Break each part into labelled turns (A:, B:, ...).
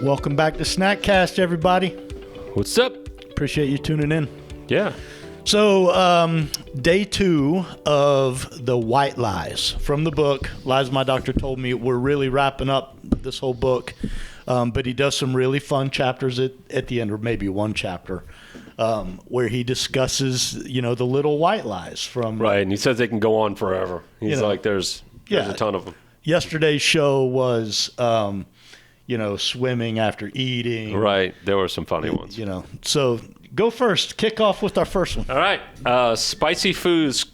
A: Welcome back to Snackcast, everybody.
B: What's up?
A: Appreciate you tuning in.
B: Yeah.
A: So, day 2 of the White Lies from the book. Lies My Doctor Told Me. We're really wrapping up this whole book, but he does some really fun chapters at the end, or maybe one chapter, where he discusses, the little white lies from...
B: Right, and he says they can go on forever. He's like, there's a ton of them.
A: Yesterday's show was... swimming after eating.
B: Right. There were some funny ones.
A: So go first. Kick off with our first one.
B: All right. Spicy foods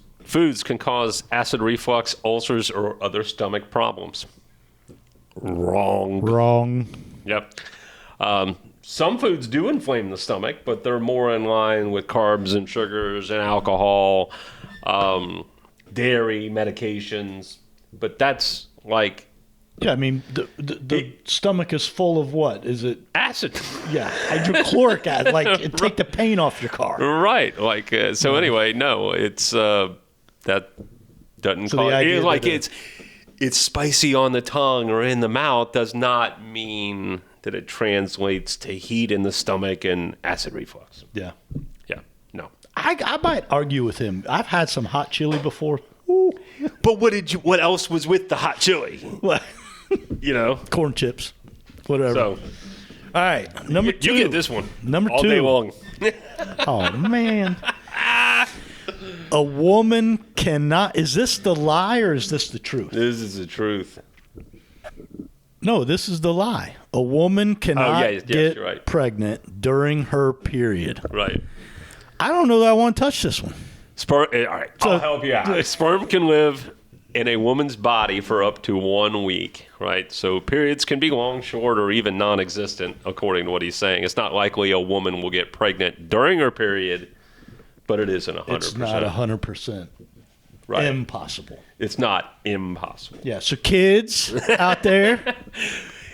B: can cause acid reflux, ulcers, or other stomach problems. Wrong. Yep. Some foods do inflame the stomach, but they're more in line with carbs and sugars and alcohol, dairy, medications. But that's like...
A: Yeah, I mean, the stomach is full of what? Is it?
B: Acid.
A: Yeah, hydrochloric acid. Like, take the paint off your car.
B: Right. Like, anyway, no, it's, that doesn't
A: So
B: cause,
A: the idea
B: like,
A: that
B: it's spicy on the tongue or in the mouth does not mean that it translates to heat in the stomach and acid reflux.
A: Yeah.
B: Yeah. No.
A: I might argue with him. I've had some hot chili before. Ooh.
B: But what else was with the hot chili?
A: What? Corn chips, whatever.
B: So,
A: all right, number 2.
B: You get this one.
A: Number
B: all
A: 2.
B: Day long.
A: Oh, man. A woman cannot... Is this the lie or is this the truth?
B: This is the truth.
A: No, this is the lie. A woman cannot get
B: right.
A: pregnant during her period.
B: Right.
A: I don't know that I want to touch this one.
B: All right, I'll help you out. Sperm can live in a woman's body for up to 1 week, right? So periods can be long, short, or even non-existent, according to what he's saying. It's not likely a woman will get pregnant during her period, but it isn't 100%.
A: It's not 100%.
B: Right.
A: Impossible.
B: It's not impossible.
A: Yeah, so kids out there...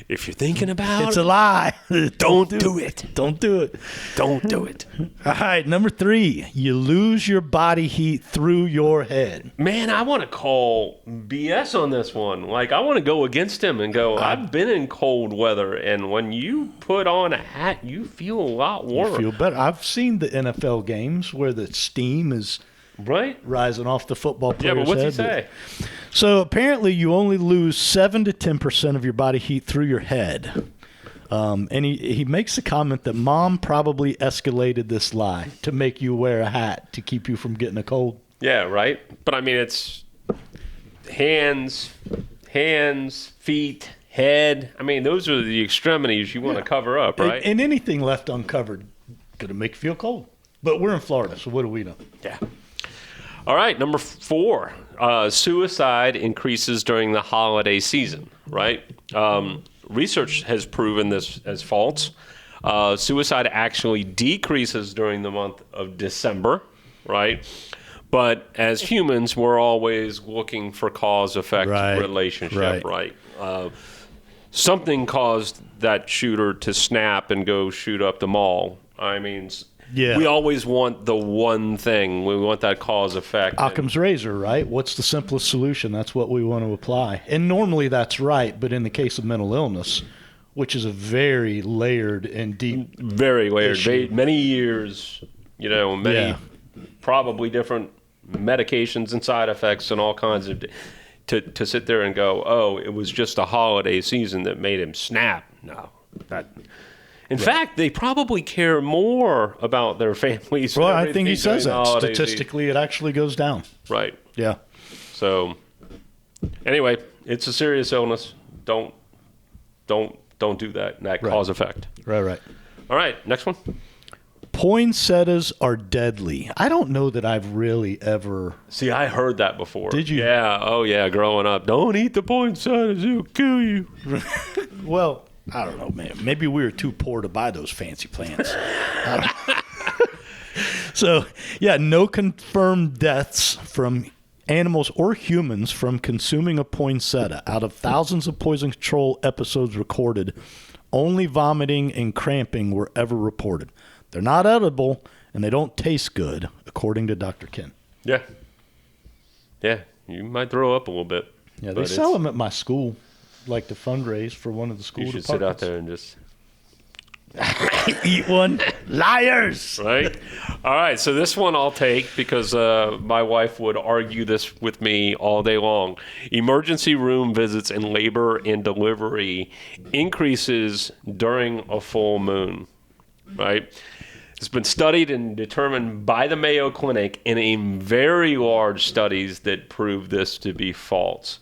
B: If you're thinking about
A: it's a lie.
B: Don't do it.
A: Don't do it.
B: Don't do it.
A: All right, number 3. You lose your body heat through your head.
B: Man, I want to call BS on this one. Like, I want to go against him and go, I've been in cold weather, and when you put on a hat, you feel a lot warmer.
A: You feel better. I've seen the NFL games where the steam is rising off the football player's head.
B: Yeah, but what's he say?
A: So apparently you only lose 7 to 10% of your body heat through your head. And he makes the comment that mom probably escalated this lie to make you wear a hat to keep you from getting a cold.
B: Yeah, right? But, I mean, it's hands, feet, head. I mean, those are the extremities you want to cover up, right?
A: And anything left uncovered going to make you feel cold. But we're in Florida, so what do we know?
B: Yeah. All right, number 4. Suicide increases during the holiday season, right? Research has proven this as false. Suicide actually decreases during the month of December, right? But as humans, we're always looking for cause-effect relationship, right? Something caused that shooter to snap and go shoot up the mall. I mean... Yeah. We always want the one thing. We want that cause effect.
A: Occam's razor, right? What's the simplest solution? That's what we want to apply. And normally that's right, but in the case of mental illness, which is a very layered and deep
B: Very layered.
A: issue.
B: Many years, probably different medications and side effects and all kinds of... To sit there and go, oh, it was just a holiday season that made him snap. No, In fact, they probably care more about their families.
A: Well, I think he says that. Statistically, it actually goes down.
B: Right.
A: Yeah.
B: So, anyway, it's a serious illness. Don't do that cause effect.
A: Right.
B: All right, next one.
A: Poinsettias are deadly. I don't know that I've really ever...
B: See, I heard that before.
A: Did you?
B: Yeah. Oh, yeah, growing up. Don't eat the poinsettias. It'll kill you.
A: Well... I don't know, man. Maybe we were too poor to buy those fancy plants. So, yeah, no confirmed deaths from animals or humans from consuming a poinsettia. Out of thousands of poison control episodes recorded, only vomiting and cramping were ever reported. They're not edible, and they don't taste good, according to Dr. Ken.
B: Yeah. Yeah, you might throw up a little bit.
A: Yeah, they sell them at my school. Like to fundraise for one of the school departments.
B: You should sit out there and just
A: Eat one. Liars.
B: Right? All right, so this one I'll take because my wife would argue this with me all day long. Emergency room visits in labor and delivery increases during a full moon, right? It's been studied and determined by the Mayo Clinic in very large studies that prove this to be false.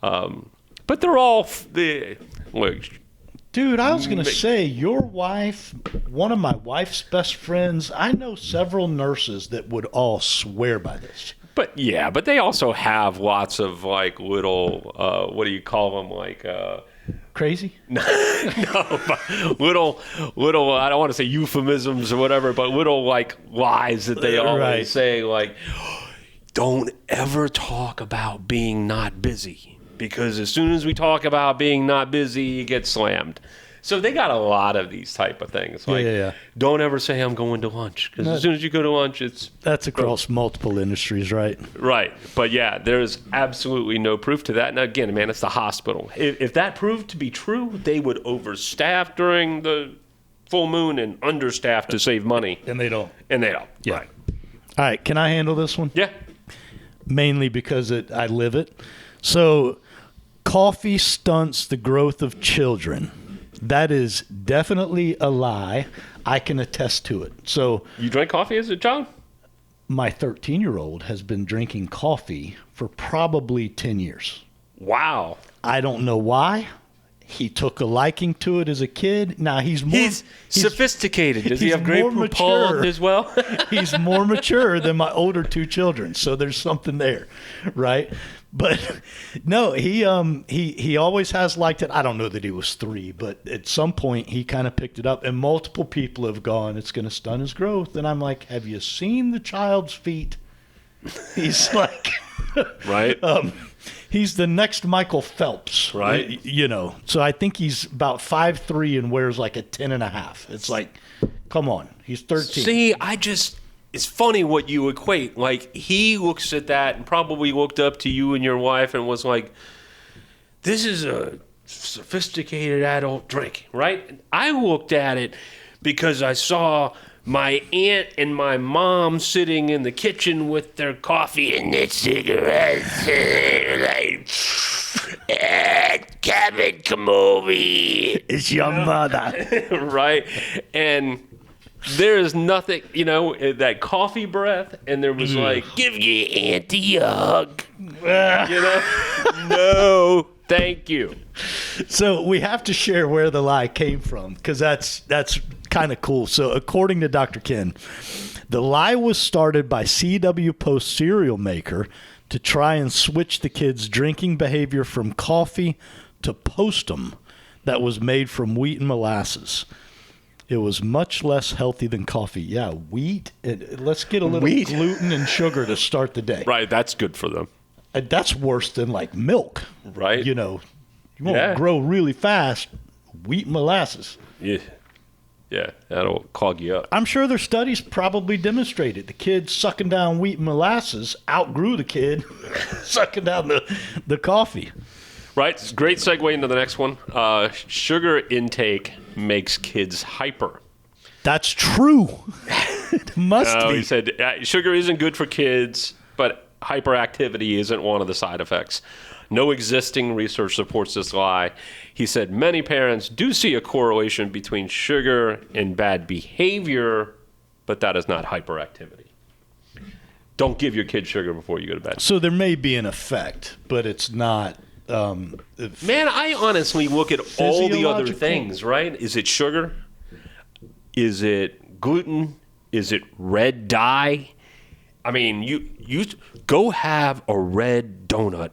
B: But they're all... Look,
A: dude, I was going to say, your wife, one of my wife's best friends, I know several nurses that would all swear by this.
B: but they also have lots of like little, what do you call them? Like,
A: Crazy?
B: no, but little, I don't want to say euphemisms or whatever, but little like lies that they always say, like, don't ever talk about being not busy. Because as soon as we talk about being not busy, you get slammed. So they got a lot of these type of things. Like, don't ever say I'm going to lunch. Because as soon as you go to lunch,
A: That's across multiple industries, right?
B: Right. But yeah, there's absolutely no proof to that. And again, man, it's the hospital. If that proved to be true, they would overstaff during the full moon and understaff to save money.
A: And they don't.
B: Yeah. Right.
A: All right, can I handle this one?
B: Yeah.
A: Mainly because I live it. So... coffee stunts the growth of children. That is definitely a lie. I can attest to it. So
B: you drink coffee as a child?
A: My 13-year-old has been drinking coffee for probably 10 years.
B: Wow.
A: I don't know why. He took a liking to it as a kid. Now he's
B: sophisticated. Does he have grapefruit pollen as well?
A: He's more mature than my older two children, so there's something there, right? But no, he always has liked it. I don't know that he was 3, but at some point he kind of picked it up, and multiple people have gone, it's going to stunt his growth. And I'm like, have you seen the child's feet? He's like,
B: right.
A: He's the next Michael Phelps,
B: right?
A: You know, so I think he's about 5'3" and wears like a 10.5. It's like, come on, he's 13.
B: See, it's funny what you equate. Like, he looks at that and probably looked up to you and your wife and was like, this is a sophisticated adult drink, right? And I looked at it because I saw my aunt and my mom sitting in the kitchen with their coffee and their cigarettes. Like, Kevin, come over here.
A: It's your mother.
B: Right? And there is nothing, that coffee breath, and there was like, give your auntie a hug. No, thank you.
A: So we have to share where the lie came from, because that's kind of cool. So according to Dr. Ken, the lie was started by C.W. Post cereal maker to try and switch the kids' drinking behavior from coffee to Postum that was made from wheat and molasses. It was much less healthy than coffee. Yeah, wheat. Let's get a little gluten and sugar to start the day.
B: Right, that's good for them.
A: That's worse than like milk.
B: Right.
A: You won't grow really fast. Wheat and molasses.
B: Yeah, that'll clog you up.
A: I'm sure their studies probably demonstrated the kid sucking down wheat and molasses outgrew the kid sucking down the coffee.
B: Right. Great segue into the next one. Sugar intake makes kids hyper.
A: That's true. It must be.
B: He said sugar isn't good for kids, but hyperactivity isn't one of the side effects. No existing research supports this lie. He said many parents do see a correlation between sugar and bad behavior, but that is not hyperactivity. Don't give your kid sugar before you go to bed.
A: So there may be an effect, but it's not.
B: Man, I honestly look at all the other things, right? Is it sugar? Is it gluten? Is it red dye? I mean, you go have a red donut.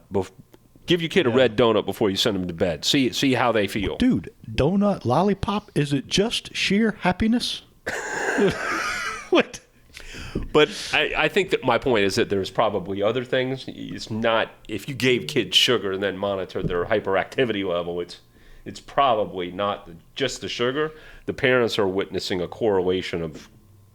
B: Give your kid a red donut before you send them to bed. See how they feel.
A: Dude, donut, lollipop, is it just sheer happiness? What?
B: But I think that my point is that there's probably other things. It's not, if you gave kids sugar and then monitored their hyperactivity level, it's probably not just the sugar. The parents are witnessing a correlation of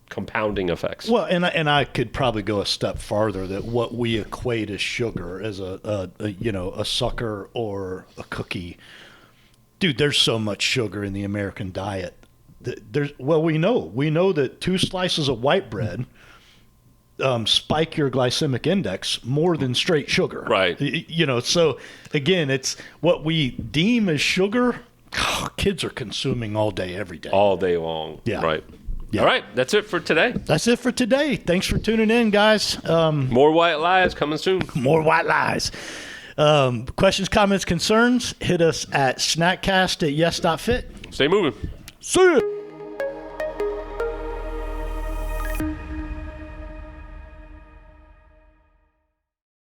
B: compounding effects.
A: Well, and I could probably go a step farther, that what we equate as sugar as a sucker or a cookie. Dude, there's so much sugar in the American diet. we know that 2 slices of white bread spike your glycemic index more than straight sugar.
B: Right.
A: So again, it's what we deem as sugar. Kids are consuming all day, every day.
B: All day long.
A: Yeah.
B: Right.
A: Yeah.
B: All right. That's it for today.
A: That's it for today. Thanks for tuning in, guys.
B: More white lies coming soon.
A: More white lies. Questions, comments, concerns, hit us at snackcast@yes.fit.
B: Stay moving.
A: See ya.